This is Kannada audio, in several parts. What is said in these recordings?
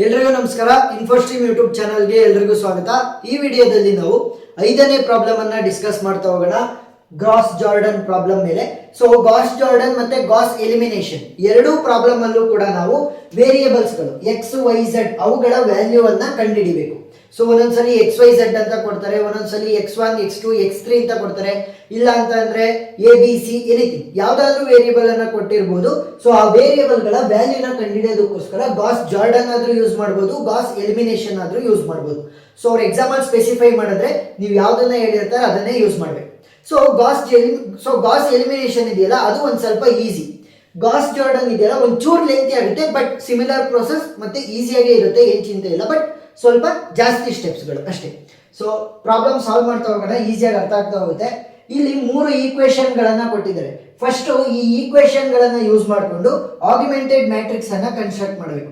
ಎಲ್ರಿಗೂ ನಮಸ್ಕಾರ. ಇನ್ಫೋಸ್ಟ್ರೀಮ್ ಯೂಟ್ಯೂಬ್ ಚಾನಲ್ಗೆ ಎಲ್ರಿಗೂ ಸ್ವಾಗತ. ಈ ವಿಡಿಯೋದಲ್ಲಿ ನಾವು 5ನೇ ಪ್ರಾಬ್ಲಮ್ ಅನ್ನ ಡಿಸ್ಕಸ್ ಮಾಡ್ತಾ ಹೋಗೋಣ, ಗಾಸ್ ಜಾರ್ಡನ್ ಪ್ರಾಬ್ಲಮ್ ಮೇಲೆ. ಸೊ ಗಾಸ್ ಜಾರ್ಡನ್ ಮತ್ತೆ ಗಾಸ್ ಎಲಿಮಿನೇಷನ್ ಎರಡೂ ಪ್ರಾಬ್ಲಮ್ ಅಲ್ಲೂ ಕೂಡ ನಾವು ವೇರಿಯೇಬಲ್ಸ್ಗಳು ಎಕ್ಸ್ ವೈ ಝೆಡ್ ಅವುಗಳ ವ್ಯಾಲ್ಯೂ ಅನ್ನ ಕಂಡುಹಿಡಿಬೇಕು. ಸೊ ಒಂದೊಂದ್ಸಲಿ ಎಕ್ಸ್ ವೈ ಝೆಡ್ ಅಂತ ಕೊಡ್ತಾರೆ, ಒಂದೊಂದ್ಸಲಿ x1 x2 x3 ಅಂತ ಕೊಡ್ತಾರೆ, ಇಲ್ಲ ಅಂತ ಅಂದ್ರೆ ಎ ಬಿ ಸಿ ಎನಿಥಿಂಗ್ ಯಾವ್ದಾದ್ರು ವೇರಿಯೇಬಲ್ ಅನ್ನ ಕೊಟ್ಟಿರ್ಬೋದು. ಸೊ ಆ ವೇರಿಯೇಬಲ್ ಗಳ ವ್ಯಾಲ್ಯೂನ ಕಂಡುಹಿಡಿಯೋದಕ್ಕೋಸ್ಕರ ಗಾಸ್ ಜಾರ್ಡನ್ ಆದ್ರೂ ಯೂಸ್ ಮಾಡಬಹುದು, ಗಾಸ್ ಎಲಿಮಿನೇಷನ್ ಆದ್ರೂ ಯೂಸ್ ಮಾಡಬಹುದು. ಸೊ ಅವ್ರ ಎಕ್ಸಾಮ್ ಅಲ್ಲಿ ಸ್ಪೆಸಿಫೈ ಮಾಡಿದ್ರೆ ನೀವು ಯಾವ್ದನ್ನ ಹೇಳಿರ್ತಾರೆ ಅದನ್ನೇ ಯೂಸ್ ಮಾಡ್ಬೇಕು. ಸೊ ಗಾಸ್ ಎಲಿಮಿನೇಷನ್ ಇದೆಯಲ್ಲ ಅದು ಒಂದ್ ಸ್ವಲ್ಪ ಈಸಿ. ಗಾಸ್ ಜಾರ್ಡನ್ ಇದೆಯಲ್ಲ ಒಂಚೂರು ಲೆಂತಿ ಆಗುತ್ತೆ, ಬಟ್ ಸಿಮಿಲರ್ ಪ್ರೋಸೆಸ್ ಮತ್ತೆ ಈಸಿಯಾಗೇ ಇರುತ್ತೆ, ಏನ್ ಚಿಂತೆ ಇಲ್ಲ, ಬಟ್ ಸ್ವಲ್ಪ ಜಾಸ್ತಿ ಸ್ಟೆಪ್ಸ್ಗಳು ಅಷ್ಟೇ. ಸೊ ಪ್ರಾಬ್ಲಮ್ ಸಾಲ್ವ್ ಮಾಡ್ತಾ ಹೋಗೋಣ, ಈಸಿಯಾಗಿ ಅರ್ಥ ಆಗ್ತಾ ಹೋಗುತ್ತೆ. ಇಲ್ಲಿ 3 ಈಕ್ವೇಶನ್ ಗಳನ್ನ ಕೊಟ್ಟಿದ್ದಾರೆ. ಫಸ್ಟ್ ಈ ಈಕ್ವೇಶನ್ ಗಳನ್ನ ಯೂಸ್ ಮಾಡಿಕೊಂಡು ಆಗ್ಯುಮೆಂಟೆಡ್ ಮ್ಯಾಟ್ರಿಕ್ಸ್ ಅನ್ನ ಕನ್ಸ್ಟ್ರಕ್ಟ್ ಮಾಡಬೇಕು.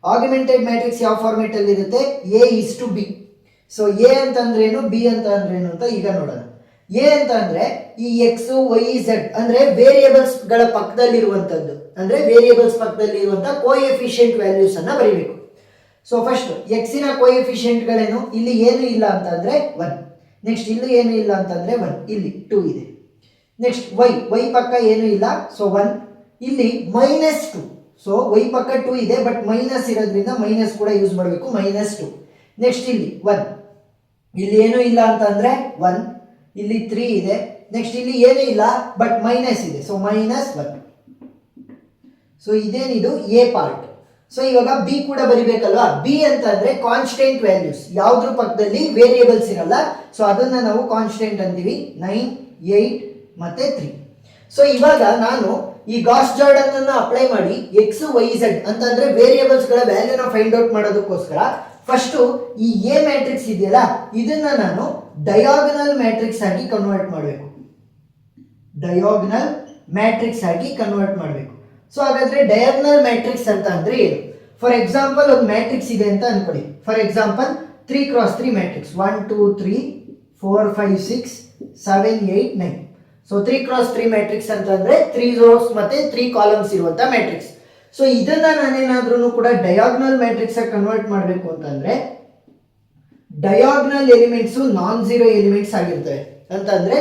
ಆಗ್ಯುಮೆಂಟೆಡ್ ಮ್ಯಾಟ್ರಿಕ್ಸ್ ಯಾವ ಫಾರ್ಮೆಟ್ ಅಲ್ಲಿ ಇರುತ್ತೆ? A:B. ಸೊ ಎ ಅಂತ ಅಂದ್ರೇನು, ಬಿ ಅಂತ ಅಂದ್ರೇನು ಅಂತ ಈಗ ನೋಡೋಣ. ಎ ಅಂತ ಅಂದ್ರೆ ಈ ಎಕ್ಸ್ ವೈ ಝೆಡ್ ಅಂದ್ರೆ ವೇರಿಯೇಬಲ್ಸ್ ಗಳ ಪಕ್ಕದಲ್ಲಿರುವಂತದ್ದು, ಅಂದ್ರೆ ವೇರಿಯೇಬಲ್ಸ್ ಪಕ್ಕದಲ್ಲಿ ಇರುವಂತಹ ಕೋಎಫಿಷಿಯಂಟ್ ವ್ಯಾಲ್ಯೂಸ್ ಅನ್ನ ಬರೀಬೇಕು. ಸೊ ಫಸ್ಟ್ ಎಕ್ಸಿನ ಕೋಎಫಿಷಿಯಂಟ್ ಗಳೇನು? ಇಲ್ಲಿ ಏನು ಇಲ್ಲ ಅಂತ ಅಂದ್ರೆ 1. ನೆಕ್ಸ್ಟ್ ಇಲ್ಲಿ ಏನು ಇಲ್ಲ ಅಂತಂದ್ರೆ 1, ಇಲ್ಲಿ 2 ಇದೆ. ನೆಕ್ಸ್ಟ್ ವೈ ಪಕ್ಕ ಏನು ಇಲ್ಲ, ಸೊ 1. ಇಲ್ಲಿ -2, ಸೊ ವೈ ಪಕ್ಕ 2 ಇದೆ, ಬಟ್ ಮೈನಸ್ ಇರೋದ್ರಿಂದ ಮೈನಸ್ ಕೂಡ ಯೂಸ್ ಮಾಡಬೇಕು, -2. ನೆಕ್ಸ್ಟ್ ಇಲ್ಲಿ 1, ಇಲ್ಲಿ ಏನು ಇಲ್ಲ ಅಂತ ಅಂದ್ರೆ 1, ಇಲ್ಲಿ 3 ಇದೆ. ನೆಕ್ಸ್ಟ್ ಇಲ್ಲಿ ಏನು ಇಲ್ಲ ಬಟ್ ಮೈನಸ್ ಇದೆ, ಸೊ -1. ಸೊ ಇದೇನಿದು ಎ ಪಾರ್ಟ್. ಸೊ ಇವಾಗ ಬಿ ಕೂಡ ಬರಿಬೇಕಲ್ವಾ. ಬಿ ಅಂತ ಅಂದ್ರೆ ಕಾನ್ಸ್ಟೆಂಟ್ ವ್ಯಾಲ್ಯೂಸ್, ಯಾವ್ದ್ರ ಪಕ್ಕದಲ್ಲಿ ವೇರಿಯೇಬಲ್ಸ್ ಇರಲ್ಲ, ಸೊ ಅದನ್ನ ನಾವು ಕಾನ್ಸ್ಟೆಂಟ್ ಅಂತೀವಿ. 9, 8 ಮತ್ತೆ 3. ಸೊ ಇವಾಗ ನಾನು ಈ ಗಾಸ್ ಜಾರ್ಡನ್ ಅನ್ನ ಅಪ್ಲೈ ಮಾಡಿ ಎಕ್ಸ್ ವೈ ಝೆಡ್ ಅಂತಂದ್ರೆ ವೇರಿಯೇಬಲ್ಸ್ ಗಳ ವ್ಯಾಲ್ಯೂನ ಫೈಂಡ್ ಔಟ್ ಮಾಡೋದಕ್ಕೋಸ್ಕರ ಫಸ್ಟ್ ಈ ಎ ಮ್ಯಾಟ್ರಿಕ್ಸ್ ಇದೆಯಲ್ಲ ಇದನ್ನ ನಾನು ಡಯಾಗನಲ್ ಮ್ಯಾಟ್ರಿಕ್ಸ್ ಆಗಿ ಕನ್ವರ್ಟ್ ಮಾಡಬೇಕು. ಡಯಾಗನಲ್ ಮ್ಯಾಟ್ರಿಕ್ಸ್ ಆಗಿ ಕನ್ವರ್ಟ್ ಮಾಡಬೇಕು. ಸೊ ಹಾಗಾದ್ರೆ ಡಯಾಗನಲ್ ಮ್ಯಾಟ್ರಿಕ್ಸ್ ಅಂತ ಅಂದ್ರೆ ಏನು? ಫಾರ್ ಎಕ್ಸಾಂಪಲ್ ಒಂದು ಮ್ಯಾಟ್ರಿಕ್ಸ್ ಇದೆ ಅಂತ ಅನ್ಕೊಳ್ಳಿ. For example 3x3 matrix 1 2 3 4 5 6 7 8 9. So 3x3 matrix ಅಂತಂದ್ರೆ 3 ರೋಸ್ ಮತ್ತೆ 3 ಕಾಲಮ್ಸ್ ಇರುವಂತ ಮ್ಯಾಟ್ರಿಕ್ಸ್. ಸೊ ಇದನ್ನ ನಾನೇನಾದ್ರೂ ಕೂಡ ಡಯಾಗನಲ್ ಮ್ಯಾಟ್ರಿಕ್ಸ್ ಆಗಿ ಕನ್ವರ್ಟ್ ಮಾಡಬೇಕು ಅಂತಂದ್ರೆ ಡಯಾಗನಲ್ ಎಲಿಮೆಂಟ್ಸ್ ನಾನ್ ಝೀರೋ ಎಲಿಮೆಂಟ್ಸ್ ಆಗಿರ್ತವೆ. ಅಂತಂದ್ರೆ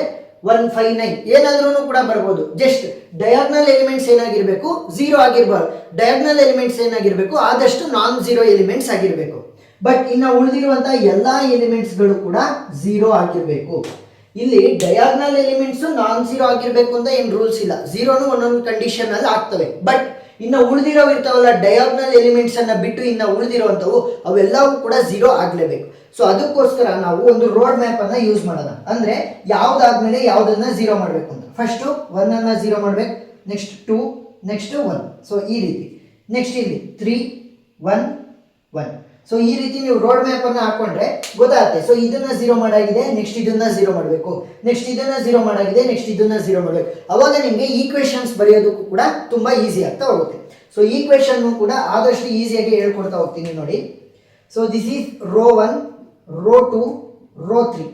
1 5 9 ಏನಾದ್ರೂ ಕೂಡ ಬರ್ಬೋದು. ಜಸ್ಟ್ ಡಯಾಗನಲ್ ಎಲಿಮೆಂಟ್ಸ್ ಏನಾಗಿರ್ಬೇಕು? 0 ಆಗಿರ್ಬಾರ್ದು. ಡಯಾಗನಲ್ ಎಲಿಮೆಂಟ್ಸ್ ಏನಾಗಿರ್ಬೇಕು? ಆದಷ್ಟು ನಾನ್ ಝೀರೋ ಎಲಿಮೆಂಟ್ಸ್ ಆಗಿರ್ಬೇಕು. ಬಟ್ ಇನ್ನು ಉಳಿದಿರುವಂತಹ ಎಲ್ಲಾ ಎಲಿಮೆಂಟ್ಸ್ ಗಳು ಕೂಡ 0 ಆಗಿರ್ಬೇಕು. ಇಲ್ಲಿ ಡಯಾಗನಲ್ ಎಲಿಮೆಂಟ್ಸ್ ನಾನ್ ಝೀರೋ ಆಗಿರ್ಬೇಕು ಅಂತ ಏನ್ ರೂಲ್ಸ್ ಇಲ್ಲ, 0ನು ಒಂದೊಂದು ಕಂಡೀಷನ್ ಅಲ್ಲಿ ಆಗ್ತವೆ. ಬಟ್ ಇನ್ನು ಉಳಿದಿರೋ ಇರ್ತಾವಲ್ಲ ಡಯಾಗನಲ್ ಎಲಿಮೆಂಟ್ಸ್ ಅನ್ನ ಬಿಟ್ಟು ಇನ್ನು ಉಳಿದಿರುವಂತವು ಅವೆಲ್ಲವೂ ಕೂಡ 0 ಆಗ್ಲೇಬೇಕು. ಸೊ ಅದಕ್ಕೋಸ್ಕರ ನಾವು ಒಂದು ರೋಡ್ ಮ್ಯಾಪ್ ಅನ್ನ ಯೂಸ್ ಮಾಡೋಣ. ಅಂದ್ರೆ ಯಾವ್ದಾದ್ಮೇಲೆ ಯಾವ್ದನ್ನ 0 ಮಾಡ್ಬೇಕು ಅಂತ. ಫಸ್ಟ್ 1 ಅನ್ನ 0 ಮಾಡ್ಬೇಕು, ನೆಕ್ಸ್ಟ್ 2, ನೆಕ್ಸ್ಟ್ 1. ಸೊ ಈ ರೀತಿ. ನೆಕ್ಸ್ಟ್ ಇಲ್ಲಿ 3 1 1. ಸೊ ಈ ರೀತಿ ನೀವು ರೋಡ್ ಮ್ಯಾಪ್ ಅನ್ನ ಹಾಕೊಂಡ್ರೆ ಗೊತ್ತಾಗುತ್ತೆ. ಸೊ ಇದನ್ನ 0 ಮಾಡಾಗಿದೆ, ನೆಕ್ಸ್ಟ್ ಇದನ್ನ 0 ಮಾಡಬೇಕು, ನೆಕ್ಸ್ಟ್ ಇದನ್ನ 0 ಮಾಡಾಗಿದೆ, ನೆಕ್ಸ್ಟ್ ಇದನ್ನ 0 ಮಾಡಬೇಕು. ಅವಾಗ ನಿಮಗೆ ಈಕ್ವೇಶನ್ಸ್ ಬರೆಯೋದಕ್ಕೂ ಕೂಡ ತುಂಬಾ ಈಸಿ ಆಗ್ತಾ ಹೋಗುತ್ತೆ. ಸೊ ಈಕ್ವೇಶನ್ ಕೂಡ ಆದಷ್ಟು ಈಸಿಯಾಗಿ ಹೇಳ್ಕೊಡ್ತಾ ಹೋಗ್ತೀನಿ ನೋಡಿ. So this is row 1, row 2, row 3.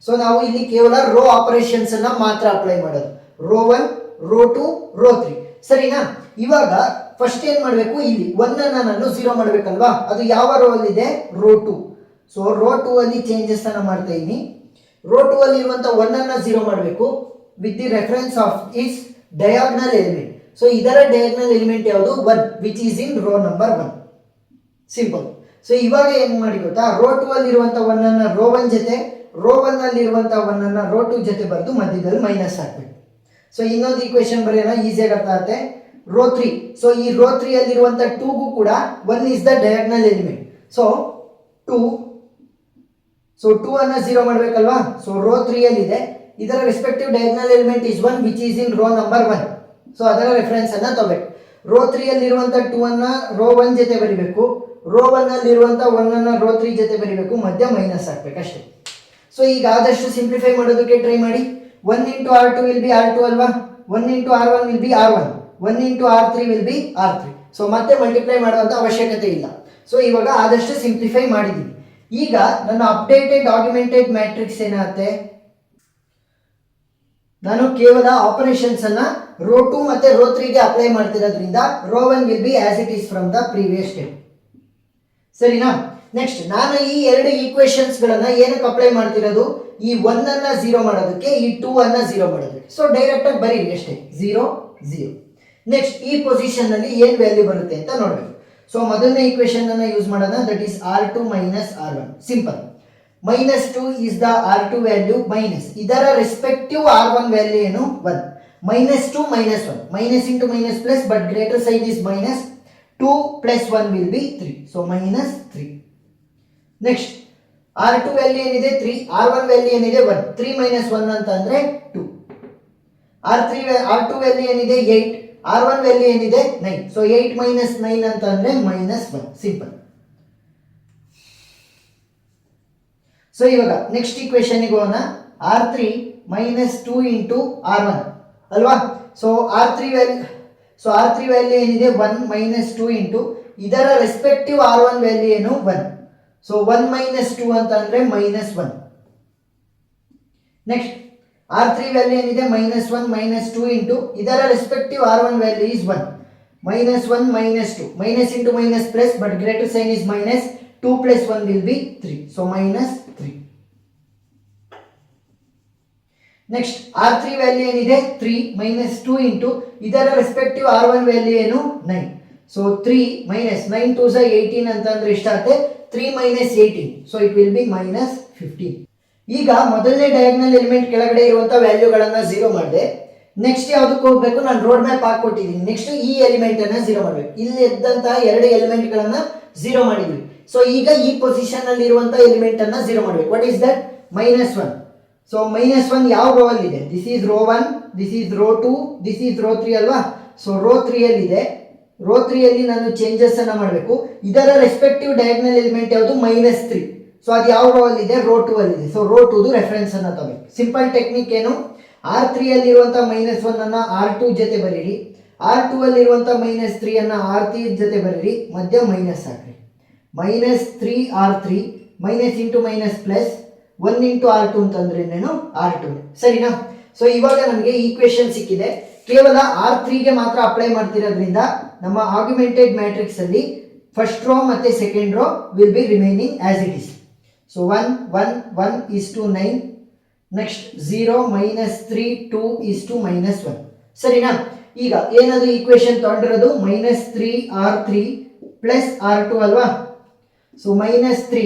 So ನಾವು ಇಲ್ಲಿ ಕೇವಲ ರೋ ಆಪರೇಷನ್ಸ್ ಅನ್ನ ಮಾತ್ರ ಅಪ್ಲೈ ಮಾಡೋದು. ರೋ 1, ರೋ 2, ರೋ 3 ಸರಿನಾ? ಇವಾಗ ಫಸ್ಟ್ ಏನ್ ಮಾಡಬೇಕು? ಇಲ್ಲಿ 1 ಅನ್ನ ನಾನು 0 ಮಾಡ್ಬೇಕಲ್ವಾ, ಅದು ಯಾವ ರೋ ಅಲ್ಲಿ ಇದೆ? ರೋ 2. ಸೊ ರೋ 2 ಅಲ್ಲಿ ಚೇಂಜಸ್ ಅನ್ನ ಮಾಡ್ತಾ ಇದೀನಿ. ರೋ 2 ಅಲ್ಲಿ ಇರುವಂತ 1 ಅನ್ನ 0 ಮಾಡಬೇಕು with the reference of is diagonal element. So ಇದರ ಡಯಾಗನಲ್ ಎಲಿಮೆಂಟ್ ಯಾವುದು? 1 which is in row number 1. Simple. So ಇವಾಗ ಏನ್ ಮಾಡಿ ಗೊತ್ತಾ? ರೋ 2 ಅಲ್ಲಿ ಇರುವಂತ 1 ಅನ್ನ ರೋ 1 ಜೊತೆ, ರೋ 1 ಅಲ್ಲಿ ಇರುವಂತ 1 ಅನ್ನ ರೋ 2 ಜೊತೆ ಬರೆದು ಮಧ್ಯದಲ್ಲಿ ಮೈನಸ್ ಹಾಕ್ಬೇಕು. ಸೊ ಇನ್ನೊಂದು ಈಕ್ವೇಶನ್ ಬರೆಯೋಣ, ಈಸಿಯಾಗಿ ಅರ್ಥ ಆಗುತ್ತೆ. ರೋ 3. ಸೊ ಈ ರೋ 3 ಅಲ್ಲಿ ಇರುವಂತ 2 ಗೂ ಕೂಡ 1 is the diagonal element. So 2, so 2 ಅನ್ನ 0 ಮಾಡ್ಬೇಕಲ್ವಾ. ಸೊ ರೋ 3 ಅಲ್ಲಿ ಇದೆ, ಇದರ respective diagonal element is 1 which is in row number 1. So ಅದರ ರೆಫರೆನ್ಸ್ ಅನ್ನ ತಗೋಬೇಕು. ರೋ 3 ಅಲ್ಲಿ ಇರುವಂತ 2 ಅನ್ನ ರೋ 1 ಜೊತೆ ಬರಿಬೇಕು, ರೋ 1 ಅಲ್ಲಿ ಇರುವಂತ 1 ಅನ್ನ ರೋ 3 ಜೊತೆ ಬರಿಬೇಕು, ಮಧ್ಯ ಮೈನಸ್ ಹಾಕ್ಬೇಕು ಅಷ್ಟೇ. ಸೊ ಈಗ ಆದಷ್ಟು ಸಿಂಪ್ಲಿಫೈ ಮಾಡೋದಕ್ಕೆ ಟ್ರೈ ಮಾಡಿ. 1 into R2 will be R2 ಅಲ್ವಾ, 1 into R1 will be R1, 1 into R3 will be R3. So ಮತ್ತೆ ಮಲ್ಟಿಪ್ಲೈ ಮಾಡುವಂತ ಅವಶ್ಯಕತೆ ಇಲ್ಲ. ಸೊ ಇವಾಗ ಆದಷ್ಟು ಸಿಂಪ್ಲಿಫೈ ಮಾಡಿದೀನಿ. ಈಗ ನನ್ನ ಅಪ್ಡೇಟೆಡ್ ಆಗ್ಯುಮೆಂಟೆಡ್ ಮ್ಯಾಟ್ರಿಕ್ಸ್ ಏನಾಗುತ್ತೆ? ನಾನು ಕೇವಲ ಆಪರೇಷನ್ಸ್ ಅನ್ನ ರೋ 2 ಮತ್ತೆ ರೋ 3 ಗೆ apply ಮಾಡ್ತಿರೋದ್ರಿಂದ rho 1 will be as it is from the previous step. ಸರಿನಾ. ನೆಕ್ಸ್ಟ್ ನಾನು ಈ ಎರಡು ಈಕ್ವೇಶನ್ಸ್ ಗಳನ್ನ ಏನಕ್ಕೆ ಅಪ್ಲೈ ಮಾಡ್ತಿರೋದು, ಈ 1 ಅನ್ನ 0 ಮಾಡೋದಕ್ಕೆ, ಈ 2 ಅನ್ನ 0 ಮಾಡೋದಕ್ಕೆ. ಸೊ ಡೈರೆಕ್ಟ್ ಆಗಿ ಬರೀರಿ ಅಷ್ಟೇ, 0 0. ನೆಕ್ಸ್ಟ್ ಈ ಪೊಸಿಷನ್ ನಲ್ಲಿ ಏನ್ ವ್ಯಾಲ್ಯೂ ಬರುತ್ತೆ ಅಂತ ನೋಡಬೇಕು. ಸೊ ಮೊದಲನೇ ಈಕ್ವೇಶನ್ ಅನ್ನ ಯೂಸ್ ಮಾಡೋಣ, that is R2 minus R1. Simple. -2 is the R2 value minus ಇದರ ರೆಸ್ಪೆಕ್ಟಿವ್ R1 ವ್ಯಾಲ್ಯೂ ಏನು 1. -2 -1, minus into minus plus, but greater sign is minus. 2 plus 1 will be 3, so -3. Next R2 value ಏನಿದೆ 3, R1 ವ್ಯಾಲ್ಯೂ ಏನಿದೆ 1. 3 minus 1 ಅಂತ ಅಂದ್ರೆ 2. R2 ವ್ಯಾಲ್ಯೂ ಏನಿದೆ 8, R1 ವ್ಯಾಲ್ಯೂ ಏನಿದೆ 9. ಸೊ 8 minus 9 ಅಂತ ಅಂದ್ರೆ -1. ಸಿಂಪಲ್. ಸೊ ಇವಾಗ ನೆಕ್ಸ್ಟ್ ಈಕ್ವೇಶನ್ ಗೆ ಹೋಗೋಣ. R3 minus 2 into R1 ಅಲ್ವಾ. ಸೊ R3 ವ್ಯಾಲ್ಯೂ ಏನಿದೆ 1 minus 2 into ಇದರ ರೆಸ್ಪೆಕ್ಟಿವ್ R1 ವ್ಯಾಲ್ಯೂ ಏನು 1. ಸೊ 1 minus 2 ಅಂತ ಅಂದ್ರೆ -1. ನೆಕ್ಸ್ಟ್ R3 ವ್ಯಾಲ್ಯೂ ಏನಿದೆ -1 minus 2 into ಇದರ respective R1 value is 1. -1 minus 2, minus into minus plus, but greater sign is minus. 2 plus 1 will be 3, so -3. Next R3 value ಏನಿದೆ 3 minus 2 into ಇದರ ರೆಸ್ಪೆಕ್ಟಿವ್ R1 ವ್ಯಾಲ್ಯೂ ಏನು 9. ಸೊ 3 minus 9 2s 18 ಅಂತ ಅಂದ್ರೆ ಎಷ್ಟಾಗುತ್ತೆ 3 minus 18, so it will be -15. ಈಗ ಮೊದಲನೇ ಡಯಾಗ್ನಲ್ ಎಲಿಮೆಂಟ್ ಕೆಳಗಡೆ ಇರುವಂತ ವ್ಯಾಲ್ಯೂಗಳನ್ನ 0 ಮಾಡಿದೆ. ನೆಕ್ಸ್ಟ್ ಯಾವುದಕ್ಕೆ ಹೋಗಬೇಕು, ನಾನು ರೋಡ್ ಮ್ಯಾಪ್ ಹಾಕೊಟ್ಟಿದ್ದೀನಿ. ನೆಕ್ಸ್ಟ್ ಈ ಎಲಿಮೆಂಟ್ ಅನ್ನ 0 ಮಾಡಬೇಕು. ಇಲ್ಲಿ ಇದ್ದಂತಹ ಎರಡು ಎಲಿಮೆಂಟ್ ಗಳನ್ನ 0 ಮಾಡಿದ್ವಿ. ಸೊ ಈಗ ಈ ಪೊಸಿಷನ್ ಅಲ್ಲಿ ಇರುವಂತ ಎಲಿಮೆಂಟ್ ಅನ್ನ 0 ಮಾಡಬೇಕು. What is that, -1. ಸೊ -1 ಯಾವ ರೋ ಅಲ್ಲಿ ಇದೆ, this is row 1, this is row 2, this is row 3 ಅಲ್ವಾ. ಸೊ ರೋ 3 ಅಲ್ಲಿ ಇದೆ. ರೋ 3 ಅಲ್ಲಿ ನಾನು ಚೇಂಜಸ್ ಅನ್ನ ಮಾಡಬೇಕು. ಇದರ ರೆಸ್ಪೆಕ್ಟಿವ್ ಡಯಾಗ್ನಲ್ ಎಲಿಮೆಂಟ್ ಯಾವುದು -3. ಸೊ ಅದು ಯಾವ ರೋ ಅಲ್ಲಿ ಇದೆ, ರೋ 2 ಅಲ್ಲಿ ಇದೆ. ಸೊ ರೋ 2 ರೆಫರೆನ್ಸ್ ಅನ್ನ ತಗೋಬೇಕು. ಸಿಂಪಲ್ ಟೆಕ್ನಿಕ್ ಏನು, R3 ಅಲ್ಲಿ ಇರುವಂತ -1 ಅನ್ನ R2 ಜೊತೆ ಬರೀರಿ, R2 ಅಲ್ಲಿ ಇರುವಂತ -3 ಅನ್ನ R3 ಜೊತೆ ಬರೀರಿ, ಮಧ್ಯ ಮೈನಸ್ ಹಾಕ್ರಿ. -3 R3 minus into minus plus 1 into R2 ಅಂತಂದ್ರೆ ಏನು R2. ಸರಿನಾ. ಸೊ ಇವಾಗ ನಮಗೆ ಈಕ್ವೇಶನ್ ಸಿಕ್ಕಿದೆ. ಕೇವಲ R3 ಗೆ ಮಾತ್ರ ಅಪ್ಲೈ ಮಾಡ್ತಿರೋದ್ರಿಂದ ನಮ್ಮ ಆರ್ಗ್ಯುಮೆಂಟೆಡ್ ಮ್ಯಾಟ್ರಿಕ್ಸ್ ಅಲ್ಲಿ ಫಸ್ಟ್ ರೋ ಮತ್ತೆ second row will be remaining as it is. So 1 1 1 is to 9. Next 0 -3 2 is to -1. ಸರಿನಾ. ಈಗ ಏನದು ಈಕ್ವೇಶನ್ ತಗೊಂಡಿರೋದು, -3 R3 ಪ್ಲಸ್ R2 ಅಲ್ವಾ. ಸೊ -3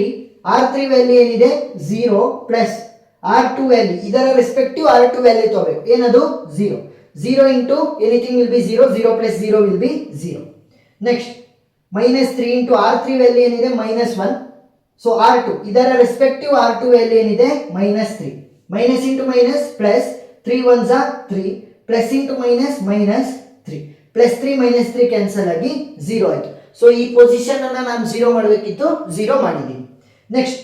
R3 ವ್ಯಾಲ್ಯೂ ಏನಿದೆ 0 ಪ್ಲಸ್ R2 ವ್ಯಾಲ್ಯೂ ಇದರ ರೆಸ್ಪೆಕ್ಟಿವ್ R2 ವ್ಯಾಲ್ಯೂ ತಗೋಬೇಕು. ಏನದು 0. 0 into anything will be 0, 0 plus 0 will be 0. Next -3 into R3 value ಏನಿದೆ -1. ಸೊ R2 ಇದರ ರೆಸ್ಪೆಕ್ಟಿವ್ R2 ವ್ಯಾಲ್ಯೂ ಏನಿದೆ -3. Minus into minus plus 3 1s are 3, plus into minus -3, plus 3 -3 cancel ಆಗಿ 0 ಆಯ್ತು. ಸೊ ಈ ಪೊಸಿಷನ್ ಅನ್ನ ನಾನು 0 ಮಾಡಬೇಕಿತ್ತು, 0 ಮಾಡಿದ್ದೀನಿ. ನೆಕ್ಸ್ಟ್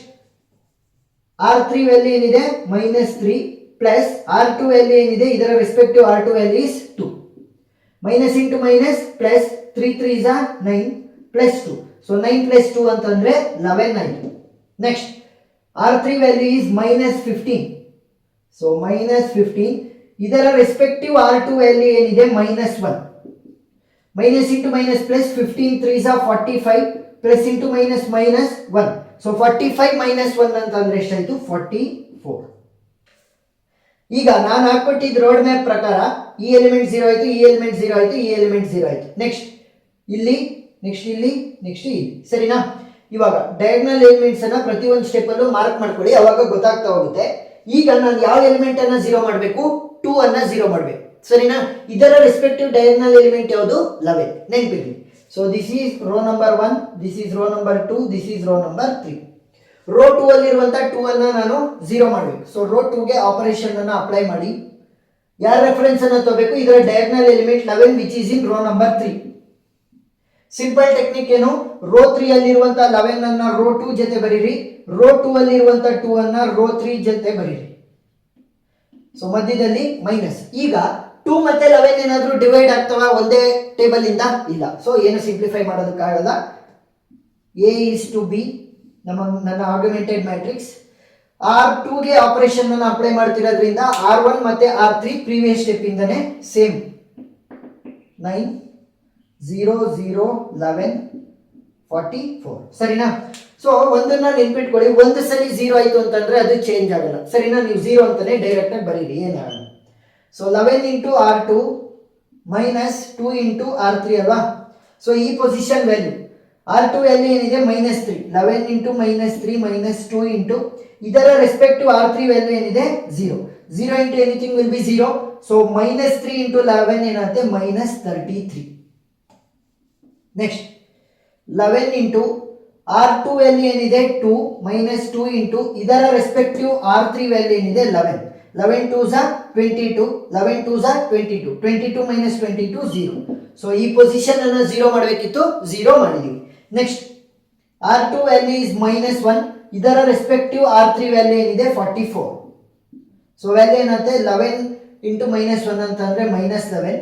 R3 ವ್ಯಾಲ್ಯೂ ಏನಿದೆ -3 ಪ್ಲಸ್ R2 ವ್ಯಾಲ್ಯೂ ಏನಿದೆ ಇದರ respective R2 value is 2, minus into minus plus 3 3s are 9 plus 2. So 9 plus 2 ಅಂತಂದ್ರೆ 11 ಆಯಿತು. Next R3 value is -15. So -15 ಇದರ ರೆಸ್ಪೆಕ್ಟಿವ್ R2 ವ್ಯಾಲ್ಯೂ ಏನಿದೆ -1, minus into minus plus 15 3s are 45 plus into minus -1. So 45 -1 ಅಂತಂದ್ರೆ ಎಷ್ಟಾಯ್ತು 44. ಈಗ ನಾನು ಹಾಕೊಟ್ಟಿದ್ದ ರೋಡ್ ಮ್ಯಾಪ್ ಪ್ರಕಾರ ಈ ಎಲಿಮೆಂಟ್ 0 ಆಯ್ತು, ಈ ಎಲಿಮೆಂಟ್ 0 ಆಯ್ತು, ಈ ಎಲಿಮೆಂಟ್ 0 ಆಯ್ತು. ನೆಕ್ಸ್ಟ್ ಇಲ್ಲಿ, ನೆಕ್ಸ್ಟ್ ಇಲ್ಲಿ, ನೆಕ್ಸ್ಟ್ ಇಲ್ಲಿ. ಸರಿನಾ. ಇವಾಗ ಡಯಾಗ್ನಲ್ ಎಲಿಮೆಂಟ್ಸ್ ಅನ್ನ ಪ್ರತಿಯೊಂದು ಸ್ಟೆಪ್ ಅಲ್ಲೂ ಮಾರ್ಕ್ ಮಾಡ್ಕೊಳ್ಳಿ, ಅವಾಗ ಗೊತ್ತಾಗ್ತಾ ಹೋಗುತ್ತೆ. ಈಗ ನಾನು ಯಾವ ಎಲಿಮೆಂಟ್ ಅನ್ನ 0 ಮಾಡಬೇಕು, 2 ಅನ್ನ 0 ಮಾಡಬೇಕು. ಸರಿನಾ. ಇದರ ರೆಸ್ಪೆಕ್ಟಿವ್ ಡಯಾಗ್ನಲ್ ಎಲಿಮೆಂಟ್ ಯಾವುದು 11, ನೆನಪಿರಲಿ. So this is row number 1, this is row number 2, this is row number 3. Row 2 ಅಲ್ಲಿರುವಂತ 2 ಅನ್ನ ನಾನು 0 ಮಾಡಬೇಕು. ಸೊ ರೋ 2 ಗೆ ಆಪರೇಷನ್ ಅನ್ನ ಅಪ್ಲೈ ಮಾಡಿ ಯಾರ ರೆಫರೆನ್ಸ್ ಅನ್ನ ತಗೋಬೇಕು, ಇದರ diagonal element 11 which is in row number 3. Simple technique ಏನು, ರೋ 3 ಅಲ್ಲಿರುವಂತ 11 ಅನ್ನ ರೋ 2 ಜೊತೆ ಬರೀರಿ, ರೋ 2 ಅಲ್ಲಿರುವಂತ 2 ಅನ್ನ ರೋ 3 ಜೊತೆ ಬರೀರಿ. ಸೊ ಮಧ್ಯದಲ್ಲಿ ಮೈನಸ್. ಈಗ 2 ಮತ್ತೆ 11 ಏನಾದರೂ ಡಿವೈಡ್ ಆಗ್ತವ ಒಂದೇ ಟೇಬಲ್ ಇಂದ, ಇಲ್ಲ. ಸೊ ಏನು simplify ಮಾಡೋದಕ್ಕಾಗಲ್ಲ. A is to B ನನ್ನ ಆರ್ಗ್ಯುಮೆಂಟೆಡ್ ಮ್ಯಾಟ್ರಿಕ್ಸ್. R2 ಗೆ ಆಪರೇಷನ್ ಅನ್ನು ಅಪ್ಲೈ ಮಾಡ್ತಿರೋದ್ರಿಂದ R1 ಮತ್ತೆ R3 ಪ್ರೀವಿಯಸ್ ಸ್ಟೆಪ್ ಇಂದನೇ ಸೇಮ್ 9 0 0 11 44 ಸರಿನಾ. ಸೊ ಒಂದನ್ನ ನೆನ್ಪಿಟ್ಕೊಳ್ಳಿ, ಒಂದು ಸಲ 0 ಆಯ್ತು ಅಂತಂದ್ರೆ ಅದು ಚೇಂಜ್ ಆಗಲ್ಲ ಸರಿನಾ. ನೀವು 0 ಅಂತಾನೆ ಡೈರೆಕ್ಟ್ ಆಗಿ ಬರೀರಿ, ಏನಾಗಲ್ಲ. So 11 into R2 minus 2 into R3 ಅಲ್ವಾ. ಸೊ ಈ ಪೊಸಿಷನ್ ವ್ಯಾಲ್ಯೂ R2 ವ್ಯಾಲ್ಯೂ ಏನಿದೆ -3, 11 ಇಂಟು -3 ಮೈನಸ್ 2 ಇಂಟು ಇದರ ರೆಸ್ಪೆಕ್ಟಿವ್ R3 ವ್ಯಾಲ್ಯೂ ಏನಿದೆ 0 into anything will be 0. So -3 into 11 ಏನಾಗುತ್ತೆ -33. ನೆಕ್ಸ್ಟ್ 11 ಇಂಟು R2 ವ್ಯಾಲ್ಯೂ ಏನಿದೆ 2 ಮೈನಸ್ 2 ಇಂಟು ಇದರ ರೆಸ್ಪೆಕ್ಟಿವ್ R3 ವ್ಯಾಲ್ಯೂ ಏನಿದೆ 11 2s are 22, 11 2s are 22, 22 minus 22 0. So ಈ ಪೊಸಿಷನ್ ಅನ್ನು 0 ಮಾಡಬೇಕಿತ್ತು, 0 ಮಾಡಿದೀವಿ. ನೆಕ್ಸ್ಟ್ R2 ವ್ಯಾಲ್ಯೂ ಇಸ್ -1, ಇದರ ರೆಸ್ಪೆಕ್ಟಿವ್ R3 ವ್ಯಾಲ್ಯೂ ಏನಿದೆ 44. ಸೊ ವ್ಯಾಲ್ಯೂ ಏನಾಗುತ್ತೆ 11 ಇಂಟು -1 ಅಂತಂದ್ರೆ -11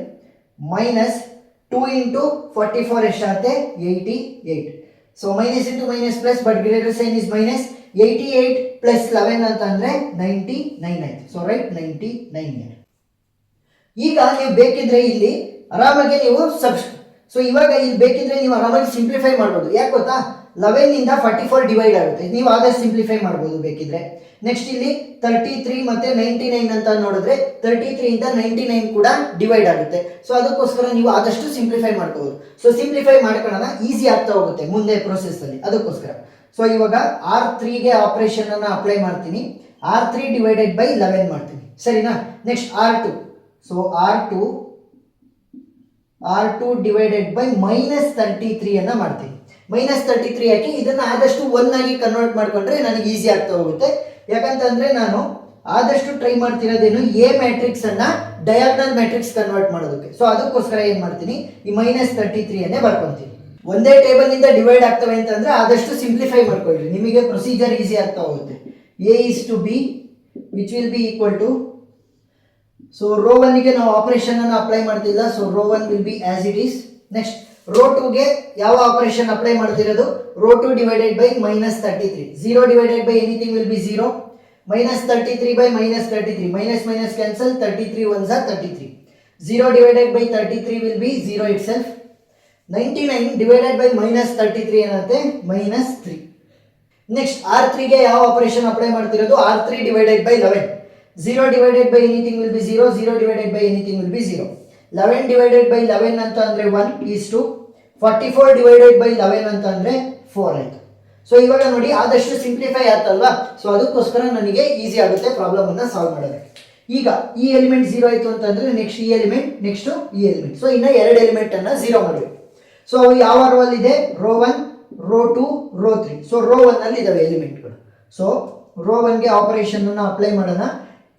ಮೈನಸ್ 2 ಇಂಟು 44 ಎಷ್ಟಾಗುತ್ತೆ 88. So minus into minus plus but greater sign is minus. 88 plus 11 ಅಂತಂದ್ರೆ 99 ಆಯ್ತು. So right 99. ಈಗ ನೀವು ಬೇಕಿದ್ರೆ ಇಲ್ಲಿ ಆರಾಮಾಗಿ ನೀವು ಸೊ ಇವಾಗ ಇಲ್ಲಿ ಬೇಕಿದ್ರೆ ನೀವು ಆರಾಮಾಗಿ ಸಿಂಪ್ಲಿಫೈ ಮಾಡ್ಬೋದು. ಯಾಕೆ ಗೊತ್ತಾ, 11 ಇಂದ 44 ಡಿವೈಡ್ ಆಗುತ್ತೆ, ನೀವು ಆದಷ್ಟು ಸಿಂಪ್ಲಿಫೈ ಮಾಡ್ಬೋದು ಬೇಕಿದ್ರೆ. ನೆಕ್ಸ್ಟ್ ಇಲ್ಲಿ 33 ಮತ್ತೆ 99 ಅಂತ ನೋಡಿದ್ರೆ 33 ಇಂದ 99 ಕೂಡ ಡಿವೈಡ್ ಆಗುತ್ತೆ. ಸೊ ಅದಕ್ಕೋಸ್ಕರ ನೀವು ಆದಷ್ಟು ಸಿಂಪ್ಲಿಫೈ ಮಾಡ್ಕೋಬಹುದು. ಸೊ ಸಿಂಪ್ಲಿಫೈ ಮಾಡ್ಕೊಳ್ಳೋಣ, ಈಸಿ ಆಗ್ತಾ ಹೋಗುತ್ತೆ ಮುಂದೆ ಪ್ರೋಸೆಸ್ ಅಲ್ಲಿ, ಅದಕ್ಕೋಸ್ಕರ. ಸೊ ಇವಾಗ R3 ಗೆ ಆಪರೇಷನ್ ಅನ್ನ ಅಪ್ಲೈ ಮಾಡ್ತೀನಿ. R3 ಡಿವೈಡೆಡ್ ಬೈ 11 ಮಾಡ್ತೀನಿ ಸರಿನಾ. Next R2, so R2 divided by -33 ಅನ್ನ ಮಾಡ್ತೀನಿ. -33 ಹಾಕಿ ಇದನ್ನ ಆದಷ್ಟು 1 ಆಗಿ ಕನ್ವರ್ಟ್ ಮಾಡ್ಕೊಂಡ್ರೆ ನನಗೆ ಈಸಿ ಆಗ್ತಾ ಹೋಗುತ್ತೆ. ಯಾಕಂತಂದ್ರೆ ನಾನು ಆದಷ್ಟು ಟ್ರೈ ಮಾಡ್ತಿರೋದೇನು ಎ ಮ್ಯಾಟ್ರಿಕ್ಸ್ ಅನ್ನ ಡಯಾಗ್ನಲ್ ಮ್ಯಾಟ್ರಿಕ್ಸ್ ಕನ್ವರ್ಟ್ ಮಾಡೋದಕ್ಕೆ. ಸೊ ಅದಕ್ಕೋಸ್ಕರ ಏನ್ ಮಾಡ್ತೀನಿ, ಈ -33 ಅನ್ನೇ ಬರ್ಕೊಂತೀನಿ. ಒಂದೇ ಟೇಬಲ್ ಇಂದ ಡಿವೈಡ್ ಆಗ್ತವೆ ಅಂತಂದ್ರೆ ಆದಷ್ಟು ಸಿಂಪ್ಲಿಫೈ ಮಾಡ್ಕೊಳ್ಳಿ, ನಿಮಗೆ ಪ್ರೊಸೀಜರ್ ಈಸಿ ಆಗ್ತಾ ಹೋಗುತ್ತೆ. A is to B which will be equal to, so row 1 ಗೆ ನಾವು ಆಪರೇಷನ್ ಅನ್ನು ಅಪ್ಲೈ ಮಾಡ್ತಿಲ್ಲ, so row 1 will be as it is. Next row 2 ಗೆ ಯಾವ ಆಪರೇಷನ್ ಅಪ್ಲೈ ಮಾಡ್ತಿರೋದು, row 2 divided by -33. 0 divided by anything will be 0. -33 by -33, minus minus cancel, 33 ones are 33. 0 divided by 33 will be 0 itself. 99 divided by -33 ಏನಾಗುತ್ತೆ -3. ನೆಕ್ಸ್ಟ್ R3 ಗೆ ಯಾವ ಆಪರೇಷನ್ ಅಪ್ಲೈ ಮಾಡ್ತಿರೋದು, R3 divided by 11. 0 divided by anything will be 0, 0 divided by anything will be 0. 11 divided by 11 ಅಂತ ಅಂದ್ರೆ 1 is to 44 divided by 11 ಅಂತ ಅಂದ್ರೆ 4 ಆಯ್ತು. ಸೊ ಇವಾಗ ನೋಡಿ ಆದಷ್ಟು ಸಿಂಪ್ಲಿಫೈ ಆಯ್ತಲ್ವಾ. ಸೊ ಅದಕ್ಕೋಸ್ಕರ ನನಗೆ ಈಸಿ ಆಗುತ್ತೆ ಪ್ರಾಬ್ಲಮ್ ಅನ್ನ ಸಾಲ್ವ್ ಮಾಡೋದಕ್ಕೆ. ಈಗ ಈ ಎಲಿಮೆಂಟ್ 0 ಆಯ್ತು ಅಂತಂದ್ರೆ ನೆಕ್ಸ್ಟ್ ಈ ಎಲಿಮೆಂಟ್, ನೆಕ್ಸ್ಟ್ ಈ ಎಲಿಮೆಂಟ್. ಸೊ ಇನ್ನ 2 ಎಲಿಮೆಂಟ್ ಅನ್ನ 0 ಮಾಡಬೇಕು. ಸೊ ಅವು ಯಾವ ರೋ ಅಲ್ಲಿ ಇದೆ, row 1, row 2, row 3. So row 1 ಅಲ್ಲಿ ಇದಾವೆ ಎಲಿಮೆಂಟ್ಗಳು. ಸೊ ರೋ 1 ಗೆ ಆಪರೇಷನ್ ಅನ್ನ ಅಪ್ಲೈ ಮಾಡೋಣ.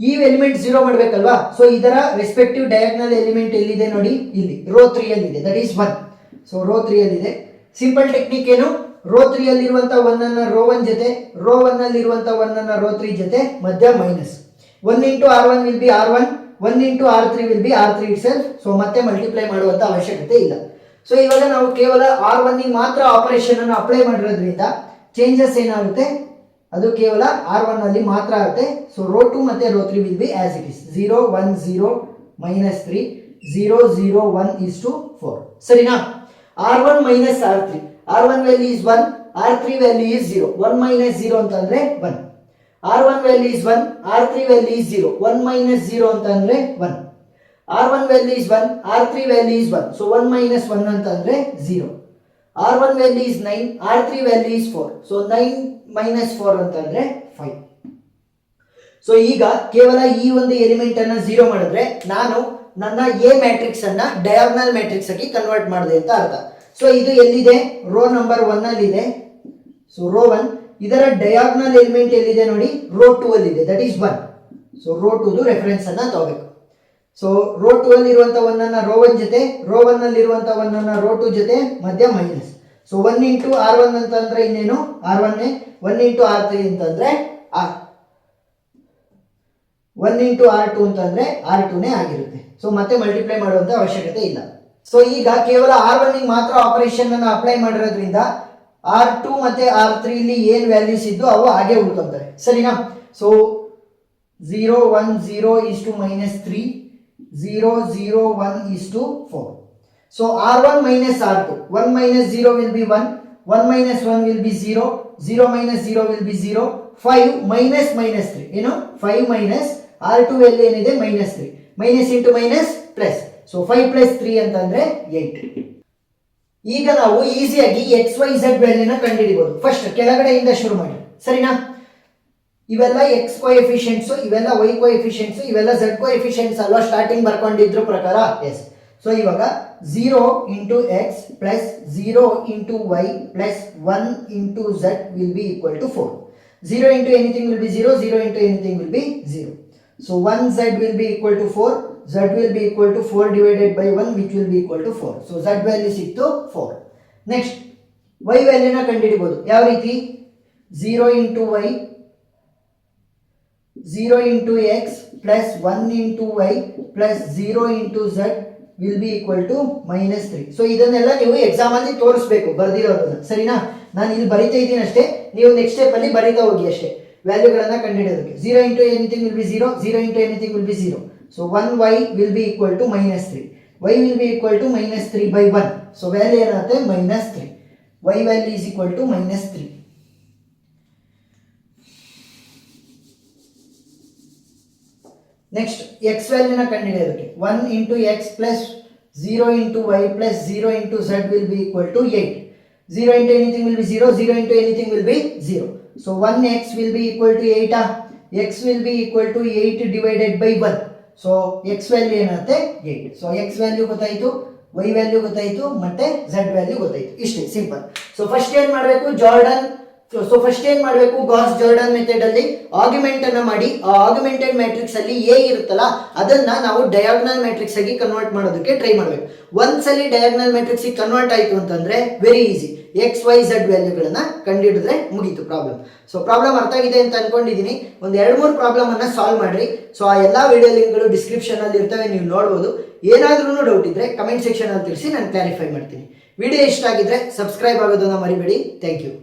ಈ ಎಲಿಮೆಂಟ್ 0 ಮಾಡಬೇಕಲ್ವಾ. ಸೊ ಇದರ ರೆಸ್ಪೆಕ್ಟಿವ್ ಡಯಾಗ್ನಲ್ ಎಲಿಮೆಂಟ್ ಎಲ್ಲಿದೆ ನೋಡಿ, ಇಲ್ಲಿ ರೋ 3 ಅಲ್ಲಿ ಇದೆ, ದಟ್ ಈಸ್ 1. ಸೊ ರೋ 3 ಅಲ್ಲಿ ಇದೆ. ಸಿಂಪಲ್ ಟೆಕ್ನಿಕ್ ಏನು, ರೋ 3 ಅಲ್ಲಿರುವಂತ 1 ಅನ್ನ ರೋ 1 ಜೊತೆ, ರೋ 1 ಅಲ್ಲಿರುವಂತ 1 ಅನ್ನ ರೋ 3 ಜೊತೆ, ಮಧ್ಯ minus. 1 into R1 will be R1, 1 into R3 will be R3 it self. So ಮತ್ತೆ ಮಲ್ಟಿಪ್ಲೈ ಮಾಡುವಂತ ಅವಶ್ಯಕತೆ ಇಲ್ಲ. ಸೊ ಇವಾಗ ನಾವು ಕೇವಲ R1 ಗೆ ಮಾತ್ರ ಆಪರೇಷನ್ ಅನ್ನು ಅಪ್ಲೈ ಮಾಡಿರೋದ್ರಿಂದ ಚೇಂಜಸ್ ಏನಾಗುತ್ತೆ, ಅದು ಕೇವಲ R1 ಅಲ್ಲಿ ಮಾತ್ರ ಆಗುತ್ತೆ. ಸೊ ರೋ 2 ಮತ್ತೆ row 3 will be as it is. 0 1 0 -3, 0 0 1 is to 4 ಸರಿನಾ. R1 minus R3, R1 value is 1, R3 value is 0. 1 minus 0 ಅಂತಂದ್ರೆ 1. R1 value is 1, R3 value is 0. 1 minus 0 ಅಂತಂದ್ರೆ 1. R1 value is 1, R3 value is 1. So 1 minus 1 ಅಂತಂದ್ರೆ 0. R1 value is 9, R3 value is 4. So 9 minus 4 ಅಂತಂದ್ರೆ 5. ಸೊ ಈಗ ಕೇವಲ ಈ ಒಂದು ಎಲಿಮೆಂಟ್ ಅನ್ನ 0 ಮಾಡಿದ್ರೆ ನಾನು ನನ್ನ ಎ ಮ್ಯಾಟ್ರಿಕ್ಸ್ ಅನ್ನ ಡಯಾಗ್ನಲ್ ಮ್ಯಾಟ್ರಿಕ್ಸ್ ಆಗಿ ಕನ್ವರ್ಟ್ ಮಾಡಿದೆ ಅಂತ ಅರ್ಥ. ಸೊ ಇದು ಎಲ್ಲಿದೆ, ರೋ ನಂಬರ್ 1 ಅಲ್ಲಿ ಇದೆ. ಸೊ ರೋ 1, ಇದರ ಡಯಾಗ್ನಲ್ ಎಲಿಮೆಂಟ್ ಎಲ್ಲಿದೆ ನೋಡಿ, ರೋ 2 ಅಲ್ಲಿ ಇದೆ, that is 1. So row 2 reference ಅನ್ನ ತಗೋಬೇಕು. ಸೊ ರೋ 2 ಅಲ್ಲಿ ಇರುವಂತ 1 ಅನ್ನ ರೋ 1 ಜೊತೆ, ರೋ 1 ಅಲ್ಲಿ ಇರುವಂತ 1 ಅನ್ನ ರೋ 2 ಜೊತೆ, ಮಧ್ಯ ಮೈನಸ್. ಸೊ 1 ಇಂಟು R1 ಅಂತಂದ್ರೆ ಇನ್ನೇನು R1, 1 ಇಂಟು R3 ಅಂತಂದ್ರೆ 1 ಇಂಟು R2 ಅಂತಂದ್ರೆ R2ನೇ ಆಗಿರುತ್ತೆ. ಸೊ ಮತ್ತೆ ಮಲ್ಟಿಪ್ಲೈ ಮಾಡುವಂತ ಅವಶ್ಯಕತೆ ಇಲ್ಲ. ಸೊ ಈಗ ಕೇವಲ R1 ಗೆ ಮಾತ್ರ ಆಪರೇಷನ್ ಅನ್ನು ಅಪ್ಲೈ ಮಾಡಿರೋದ್ರಿಂದ R2 ಮತ್ತೆ R3 ಇಲ್ಲಿ ಏನ್ ವ್ಯಾಲ್ಯೂಸ್ ಇದ್ದು ಅವು ಹಾಗೆ ಉಳ್ಕೊಂತಾರೆ ಸರಿನಾ. So 0 1 0 is to -3, 0 0 1 is to 4. So R1 minus R2, 1 minus 0 will be 1, 1 minus 1 will be 0, 0 minus 0 will be 0, 5 minus minus 3 ಏನು 5 minus R2 ಅಲ್ಲಿ ಏನಿದೆ minus 3, minus into minus plus, so 5 plus 3 ಅಂತಂದ್ರೆ 8. ಈಗ ನಾವು ಈಸಿಯಾಗಿ ಎಕ್ಸ್ ವೈ ಝೆಡ್ ವ್ಯಾಲ್ಯೂನ ಕಂಡುಹಿಡಿಬಹುದು. ಫಸ್ಟ್ ಕೆಳಗಡೆಯಿಂದ ಶುರು ಮಾಡಿ, ಸರಿನಾ? ಇವೆಲ್ಲ ಎಕ್ಸ್ ಕೋಎಫಿಷಿಯೆಂಟ್ಸ್, ಇವೆಲ್ಲ ವೈ ಕೋಎಫಿಷಿಯೆಂಟ್ಸ್, ಇವೆಲ್ಲ ಝೆಡ್ ಕೋಎಫಿಷಿಯೆಂಟ್ಸ್ ಅಲ್ವಾ ಸ್ಟಾರ್ಟಿಂಗ್ ಬರ್ಕೊಂಡಿದ್ರ ಪ್ರಕಾರ? ಎಸ್. ಸೊ ಇವಾಗ 0 into x plus 0 into y plus 1 into z will be equal to 4. 0 into anything will be 0, 0 into anything will be 0. So 1z will be equal to 4, z will be equal to 4 divided by 1 which will be equal to 4. So z value ಸಿಕ್ತು 4. Next y ವ್ಯಾಲ್ಯೂನ ಕಂಡುಹಿಡಿಬಹುದು. ಯಾವ ರೀತಿ? 0 into y, 0 into x plus 1 into y plus 0 into z will be equal to minus 3. So ಇದನ್ನೆಲ್ಲ ನೀವು ಎಕ್ಸಾಮ್ ಅಲ್ಲಿ ತೋರಿಸಬೇಕು ಬರ್ದಿರೋದನ್ನ, ಸರಿನಾ? ನಾನು ಇಲ್ಲಿ ಬರಿತಾ ಇದ್ದೀನಿ ಅಷ್ಟೇ, ನೀವು ನೆಕ್ಸ್ಟ್ ಸ್ಟೆಪ್ ಅಲ್ಲಿ ಬರಿತಾ ಹೋಗಿ ಅಷ್ಟೇ ವ್ಯಾಲ್ಯೂಗಳನ್ನ ಕಂಡುಹಿಡಿಯೋದಕ್ಕೆ. 0 into anything will be 0, 0 into anything will be 0. So 1y will be equal to minus 3. y will be equal to minus 3 by 1. So value ಏನಾಗುತ್ತೆ? minus 3. y value is equal to minus 3. Next x ವ್ಯಾಲ್ಯೂನ ಕಂಡುಹಿಡಿಯೋದಕ್ಕೆ 1 into x plus 0 into y plus 0 into z will be equal to 8. 0 into anything will be 0, 0 into anything will be 0. So 1x will be equal to 8. X will be equal to 8 divided by 1. So x value ಏನಾಗುತ್ತೆ? 8. So x value ಗೊತ್ತಾಯಿತು, y value ಗೊತ್ತಾಯಿತು, ಮತ್ತೆ z value ಗೊತ್ತಾಯಿತು. ಇಷ್ಟೇ ಸಿಂಪಲ್. ಸೊ ಫಸ್ಟ್ ಏನ್ ಮಾಡಬೇಕು? ಗಾಸ್ ಜಾರ್ಡನ್ ಮೆಥಡ್ ಅಲ್ಲಿ ಆರ್ಗ್ಯುಮೆಂಟ್ ಅನ್ನ ಮಾಡಿ, ಆ ಆರ್ಗ್ಯುಮೆಂಟೆಡ್ ಮ್ಯಾಟ್ರಿಕ್ಸ್ ಅಲ್ಲಿ ಎ ಇರುತ್ತಲ್ಲ ಅದನ್ನ ನಾವು ಡಯಾಗ್ನಲ್ ಮ್ಯಾಟ್ರಿಕ್ಸ್ ಆಗಿ ಕನ್ವರ್ಟ್ ಮಾಡೋದಕ್ಕೆ ಟ್ರೈ ಮಾಡಬೇಕು. ಒಂದ್ಸಲಿ ಡಯಾಗ್ನಲ್ ಮ್ಯಾಟ್ರಿಕ್ಸ್ ಕನ್ವರ್ಟ್ ಆಯಿತು ಅಂತಂದ್ರೆ very easy, X Y Z ವ್ಯಾಲ್ಯೂಗಳನ್ನ ಕಂಡುಹಿಡಿದ್ರೆ ಮುಗೀತು ಪ್ರಾಬ್ಲಮ್. ಸೊ ಪ್ರಾಬ್ಲಮ್ ಅರ್ಥ ಆಗಿದೆ ಅಂತ ಅನ್ಕೊಂಡಿದ್ದೀನಿ. ಒಂದು 2-3 ಪ್ರಾಬ್ಲಮ್ ಅನ್ನ ಸಾಲ್ವ್ ಮಾಡ್ರಿ. ಸೊ ಆ ಎಲ್ಲ ವಿಡಿಯೋ ಲಿಂಕ್ಗಳು ಡಿಸ್ಕ್ರಿಪ್ಷನ್ ಅಲ್ಲಿ ಇರ್ತವೆ, ನೀವು ನೋಡ್ಬೋದು. ಏನಾದ್ರೂ ಡೌಟ್ ಇದ್ರೆ ಕಮೆಂಟ್ ಸೆಕ್ಷನ್ ಅಲ್ಲಿ ತಿಳಿಸಿ, ನಾನು ಕ್ಲಾರಿಫೈ ಮಾಡ್ತೀನಿ. ವಿಡಿಯೋ ಇಷ್ಟ ಆಗಿದ್ರೆ ಸಬ್ಸ್ಕ್ರೈಬ್ ಆಗೋದನ್ನ ಮರಿಬೇಡಿ. Thank you.